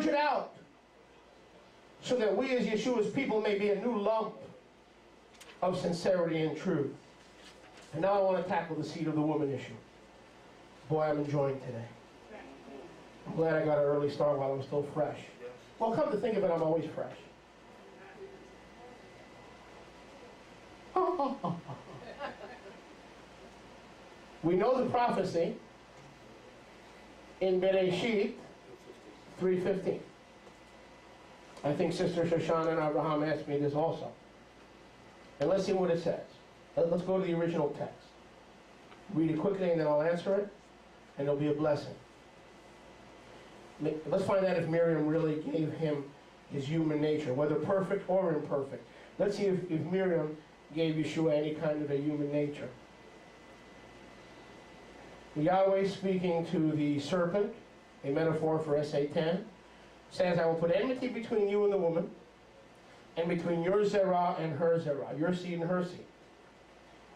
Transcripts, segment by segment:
purge it out so that we as Yeshua's people may be a new lump of sincerity and truth. And now I want to tackle the seed of the woman issue. Boy, I'm enjoying today. I'm glad I got an early start while I'm still fresh. Well, come to think of it, I'm always fresh. We know the prophecy in Bereshit 3:15. I think Sister Shoshana and Abraham asked me this also. And let's see what it says. Let's go to the original text. Read it quickly and then I'll answer it. And it'll be a blessing. Let's find out if Miriam really gave him his human nature, whether perfect or imperfect. Let's see if Miriam gave Yeshua any kind of a human nature. Yahweh speaking to the serpent, a metaphor for Satan, says, I will put enmity between you and the woman, and between your zerah and her zerah, your seed and her seed.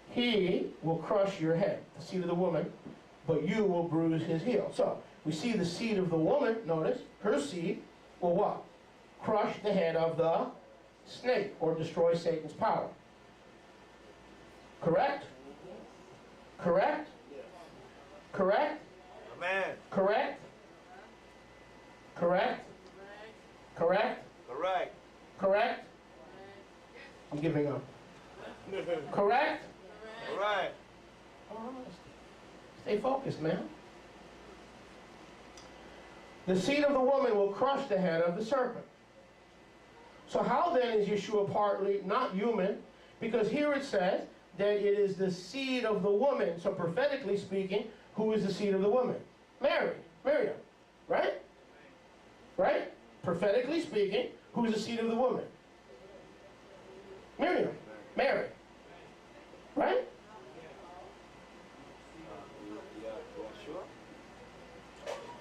He will crush your head, the seed of the woman, but you will bruise his heel. So, we see the seed of the woman, notice, her seed will what? Crush the head of the snake, or destroy Satan's power. Correct? Correct? Correct? Amen. Correct? Correct? Correct? Correct. Correct? I'm giving up. Correct? Correct. Oh, stay focused, man. The seed of the woman will crush the head of the serpent. So how then is Yeshua partly not human? Because here it says that it is the seed of the woman. So prophetically speaking, who is the seed of the woman? Miriam. Right? Right? Prophetically speaking, who is the seed of the woman? Miriam. Mary. Right?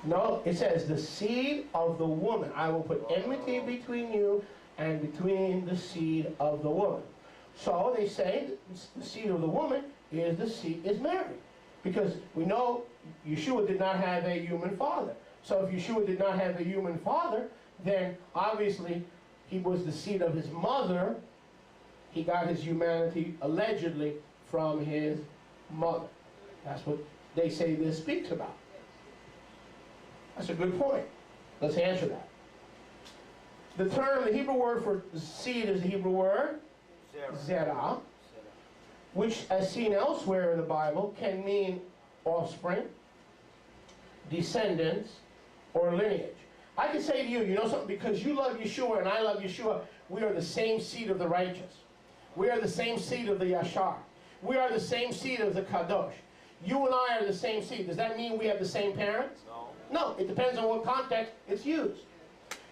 No, it says the seed of the woman. I will put enmity between you and between the seed of the woman. So they say the seed of the woman is Mary. Because we know Yeshua did not have a human father. So if Yeshua did not have a human father, then obviously he was the seed of his mother. He got his humanity allegedly from his mother. That's what they say this speaks about. That's a good point. Let's answer that. The term, the Hebrew word for seed is the Hebrew word zerah, which as seen elsewhere in the Bible can mean offspring, descendants, or lineage. I can say to you, you know something, because you love Yeshua and I love Yeshua, we are the same seed of the righteous. We are the same seed of the Yashar. We are the same seed of the Kadosh. You and I are the same seed. Does that mean we have the same parents? No. No, it depends on what context it's used.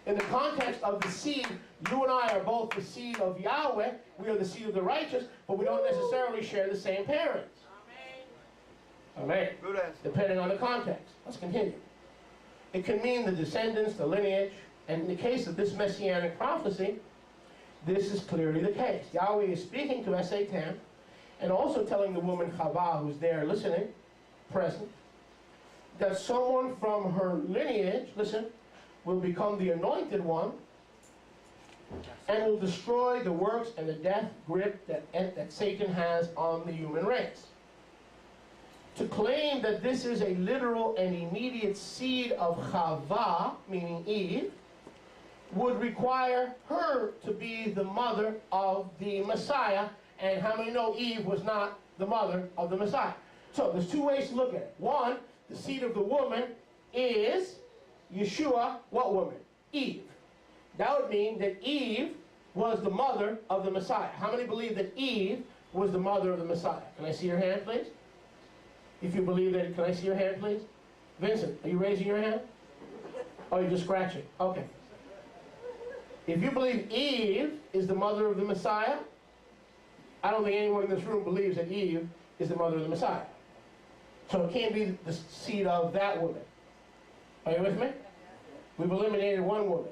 In the context of the seed, you and I are both the seed of Yahweh. We are the seed of the righteous, but we don't necessarily share the same parents. Amen. Amen. Depending on the context. Let's continue. It can mean the descendants, the lineage, and in the case of this messianic prophecy, this is clearly the case. Yahweh is speaking to Satan and also telling the woman Chava, who's there listening, present, that someone from her lineage, listen, will become the anointed one and will destroy the works and the death grip that Satan has on the human race. To claim that this is a literal and immediate seed of Chava, meaning Eve, would require her to be the mother of the Messiah. And how many know Eve was not the mother of the Messiah? So there's two ways to look at it. One, the seed of the woman is Yeshua, what woman? Eve. That would mean that Eve was the mother of the Messiah. How many believe that Eve was the mother of the Messiah? Can I see your hand, please? If you believe that, can I see your hand, please? Vincent, are you raising your hand? Oh, you're just scratching. Okay. If you believe Eve is the mother of the Messiah, I don't think anyone in this room believes that Eve is the mother of the Messiah. So it can't be the seed of that woman. Are you with me? We've eliminated one woman.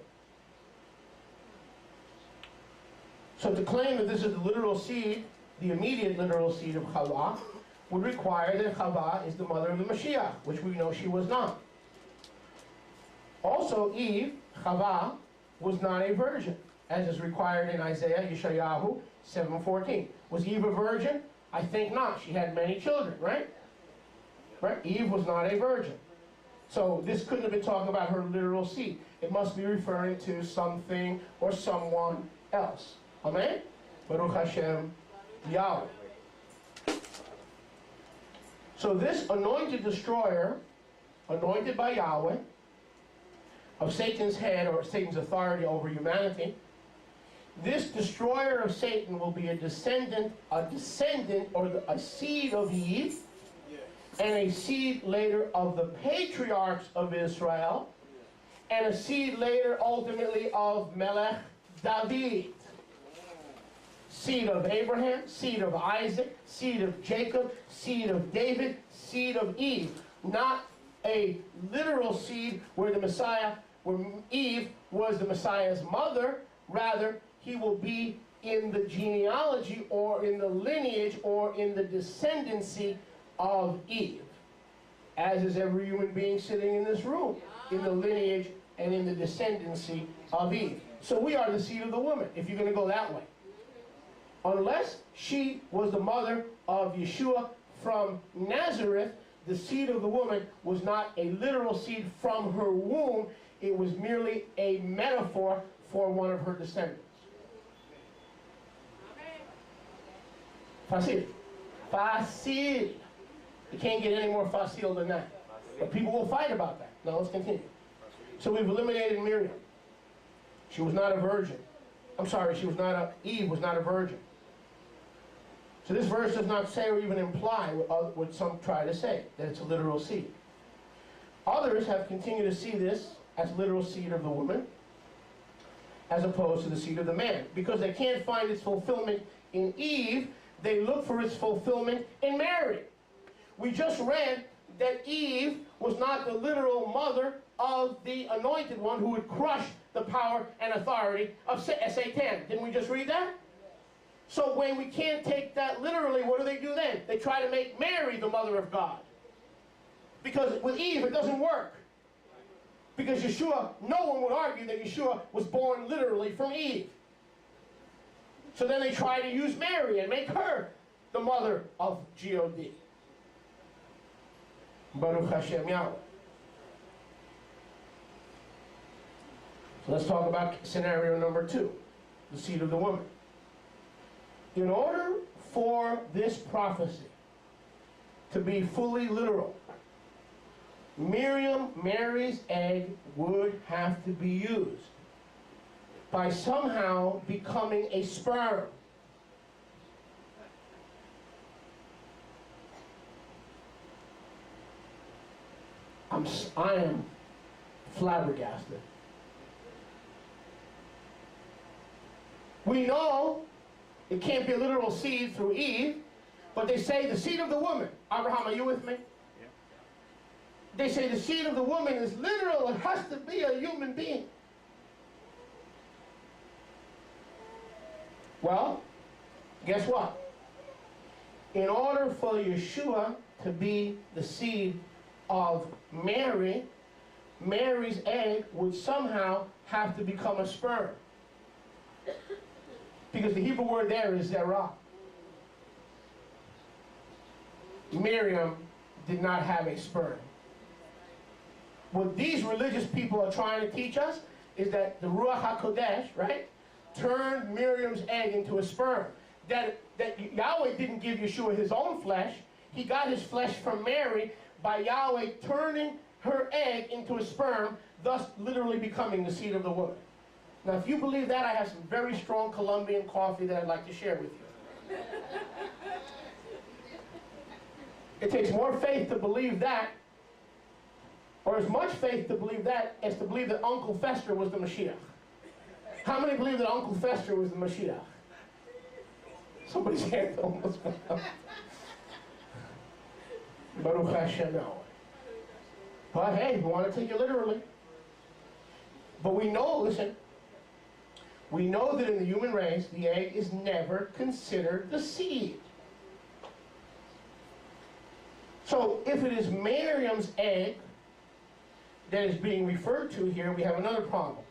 So to claim that this is the literal seed, the immediate literal seed of Chava, would require that Chava is the mother of the Mashiach, which we know she was not. Also, Eve Chava was not a virgin, as is required in Isaiah, Yeshayahu 7:14. Was Eve a virgin? I think not. She had many children, right? Right? Eve was not a virgin. So this couldn't have been talking about her literal seed. It must be referring to something or someone else. Amen? Baruch Hashem Yahweh. So this anointed destroyer, anointed by Yahweh, of Satan's head, or Satan's authority over humanity, this destroyer of Satan will be a descendant or a seed of Eve, and a seed later of the patriarchs of Israel, and a seed later ultimately of Melech David. Seed of Abraham, seed of Isaac, seed of Jacob, seed of David, seed of Eve. Not a literal seed where the Messiah, where Eve was the Messiah's mother. Rather, he will be in the genealogy or in the lineage or in the descendancy of Eve, as is every human being sitting in this room, in the lineage and in the descendancy of Eve. So we are the seed of the woman, if you're going to go that way. Unless she was the mother of Yeshua from Nazareth, the seed of the woman was not a literal seed from her womb. It was merely a metaphor for one of her descendants. Facile. Facile. You can't get any more facile than that. But people will fight about that. Now let's continue. So we've eliminated Miriam. She was not a virgin. I'm sorry, Eve was not a virgin. So this verse does not say or even imply what some try to say, that it's a literal seed. Others have continued to see this as literal seed of the woman, as opposed to the seed of the man. Because they can't find its fulfillment in Eve, they look for its fulfillment in Mary. We just read that Eve was not the literal mother of the anointed one who would crush the power and authority of Satan. Didn't we just read that? So when we can't take that literally, what do they do then? They try to make Mary the mother of God. Because with Eve, it doesn't work. Because Yeshua, no one would argue that Yeshua was born literally from Eve. So then they try to use Mary and make her the mother of God. Baruch Hashem Yahweh. So let's talk about scenario number 2, the seed of the woman. In order for this prophecy to be fully literal, Mary's egg, would have to be used by somehow becoming a sperm. I am flabbergasted. We know it can't be a literal seed through Eve, but they say the seed of the woman. Abraham, are you with me? Yeah. They say the seed of the woman is literal. It has to be a human being. Well, guess what? In order for Yeshua to be the seed of Mary, Mary's egg would somehow have to become a sperm. Because the Hebrew word there is zerah. Miriam did not have a sperm. What these religious people are trying to teach us is that the Ruach HaKodesh, right, turned Miriam's egg into a sperm. That Yahweh didn't give Yeshua his own flesh. He got his flesh from Mary by Yahweh turning her egg into a sperm, thus literally becoming the seed of the woman. Now, if you believe that, I have some very strong Colombian coffee that I'd like to share with you. It takes more faith to believe that, or as much faith to believe that, as to believe that Uncle Fester was the Mashiach. How many believe that Uncle Fester was the Mashiach? Somebody's hand almost went up. Baruch Hashem. But hey, we want to take it literally. But we know, listen, we know that in the human race, the egg is never considered the seed. So if it is Miriam's egg that is being referred to here, we have another problem.